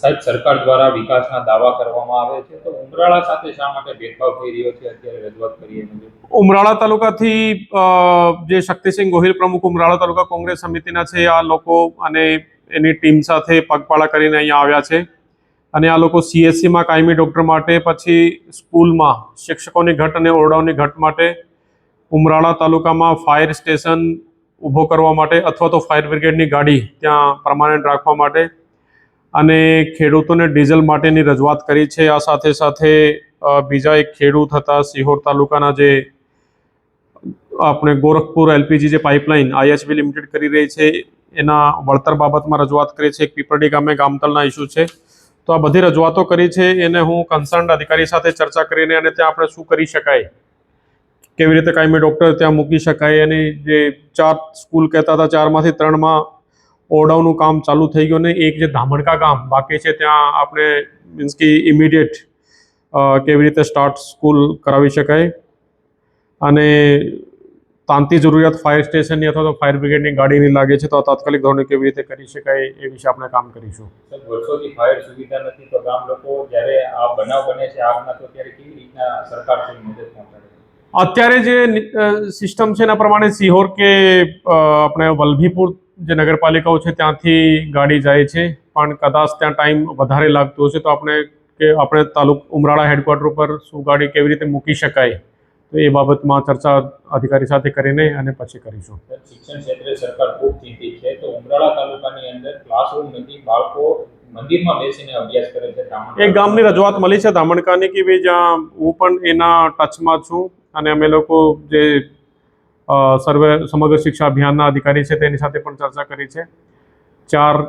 સાહેબ, સરકાર દ્વારા વિકાસના દાવા કરવામાં આવે છે, તો ઉમરાળા સાથે શા માટે ભેદભાવ થઈ રહ્યો છે? અત્યારે રજૂઆત કરીએ ઉમરાળા તાલુકાથી જે શક્તિસિંહ ગોહિલ પ્રમુખ ઉમરાળા તાલુકા કોંગ્રેસ સમિતિના છે, આ લોકો અને એની ટીમ સાથે પગપાળા કરીને અહીંયા આવ્યા છે અને આ લોકો CSCમાં કાયમી ડૉક્ટર માટે, પછી સ્કૂલમાં શિક્ષકોની ઘટ અને ઓરડાઓની ઘટ માટે, ઉમરાળા તાલુકામાં ફાયર સ્ટેશન ઊભો કરવા માટે અથવા તો ફાયર બ્રિગેડની ગાડી ત્યાં પરમાનન્ટ રાખવા માટે અને ખેડૂતોને ડીઝલ માટેની રજૂઆત કરી છે. આ સાથે સાથે બીજા એક ખેડૂત હતા સિહોર તાલુકાના, જે આપણે ગોરખપુર LPG જે પાઇપલાઇન IHB લિમિટેડ કરી રહી છે એના વળતર બાબતમાં રજૂઆત કરી છે. એક પીપરડી ગામે ગામતલના ઇસ્યુ છે. તો આ બધી રજૂઆતો કરી છે. એને હું કન્સર્ન અધિકારી સાથે ચર્ચા કરીને અને ત્યાં આપણે શું કરી શકાય, કેવી રીતે કાયમી ડૉક્ટર ત્યાં મૂકી શકાય. એની જે 4 સ્કૂલ કહેતા હતા, 4માંથી 3માં ઓરડાઓનું કામ ચાલુ થઈ ગયું ને એક જે ધામણકા ગામ બાકી છે ત્યાં આપણે મીન્સ કે ઇમિડિયેટ કેવી રીતે સ્ટાર્ટ સ્કૂલ કરાવી શકાય અને તાંતી જરૂરિયાત ફાયર સ્ટેશનની અથવા તો ફાયર બ્રિગેડની ગાડીની લાગે છે, તો આ તાત્કાલિક ધોરણે કેવી રીતે કરી શકાય એ વિશે આપણે કામ કરીશું. વર્ષોથી ફાયર સુવિધા નથી, તો ગામ લોકો જ્યારે આ બનાવ બને છે આગના, તો ત્યારે કેવી રીતના સરકાર મદદ પહોંચાડે? અત્યારે જે સિસ્ટમ છે એના પ્રમાણે સિહોર કે આપણે વલભીપુર જે નગરપાલિકાઓ છે ત્યાંથી ગાડી જાય છે, પણ કદાચ ત્યાં ટાઈમ વધારે લાગતો હશે તો આપણે ઉમરાળા હેડક્વાર્ટર ઉપર શું ગાડી કેવી રીતે મૂકી શકાય, તો એ બાબતમાં ચર્ચા અધિકારી સાથે કરીને અને પછી કરીશું. શિક્ષણ ક્ષેત્રે સરકાર ખૂબ ચિંતિત છે, તો ઉમરાળા તાલુકાની અંદર ક્લાસરૂમ નથી, બાળકો મંદિરમાં બેસીને અભ્યાસ કરે છે. એક ગામની રજૂઆત મળી છે ધામણકાની કે ભાઈ જ્યાં હું પણ એના ટચમાં છું અને અમે લોકો જે સમગ્ર શિક્ષા અભિયાનના અધિકારી છે તેની સાથે પણ ચર્ચા કરી છે. 4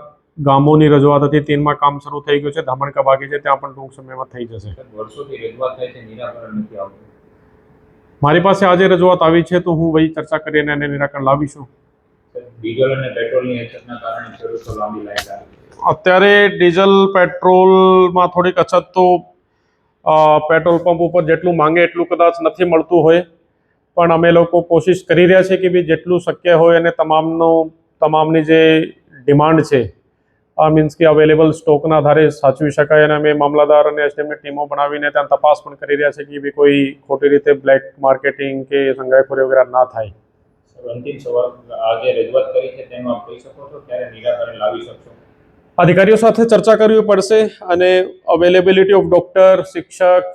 ગામોની રજૂઆત હતી, 3માં કામ શરૂ થઈ ગયું છે, ધામણકા બાકી છે, ત્યાં પણ ટૂંક સમયમાં થઈ જશે. વર્ષોથી રજૂઆત થાય છે, નિરાકરણ નથી આવતું. મારી પાસે આજે રજૂઆત આવી છે તો હું વહી ચર્ચા કરીને એને નિરાકરણ લાવીશું. ડીઝલ અને પેટ્રોલની અછતના કારણે ખેડૂતો લાંબી લાઈન લાગે છે. અત્યારે ડીઝલ પેટ્રોલમાં થોડીક અછત તો પેટ્રોલ પંપ ઉપર જેટલું માંગે એટલું કદાચ નથી મળતું હોય, પણ અમે લોકો કોશિશ કરી રહ્યા છીએ કે ભાઈ જેટલું શક્ય હોય અને તમામની જે ડિમાન્ડ છે મીન્સ કે અવેલેબલ સ્ટોકના આધારે સાચવી શકાય. અને અમે મામલાદાર અને SDMની ટીમો બનાવીને ત્યાં તપાસ પણ કરી રહ્યા છે કે ભાઈ કોઈ ખોટી રીતે બ્લેક માર્કેટિંગ કે સંગાઈખોરી વગેરે ના થાય. અંતિમ સવાલ, આજે રજૂઆત કરી છે તેનું આપ કહી શકો છો ક્યારે નિરાકરણ લાવી શકશો? અધિકારીઓ સાથે ચર્ચા કરવી પડશે અને અવેલેબિલિટી ઓફ ડૉક્ટર, શિક્ષક,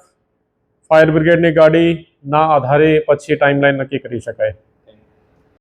ફાયર બ્રિગેડની ગાડીના આધારે પછી ટાઈમલાઈન નક્કી કરી શકાય.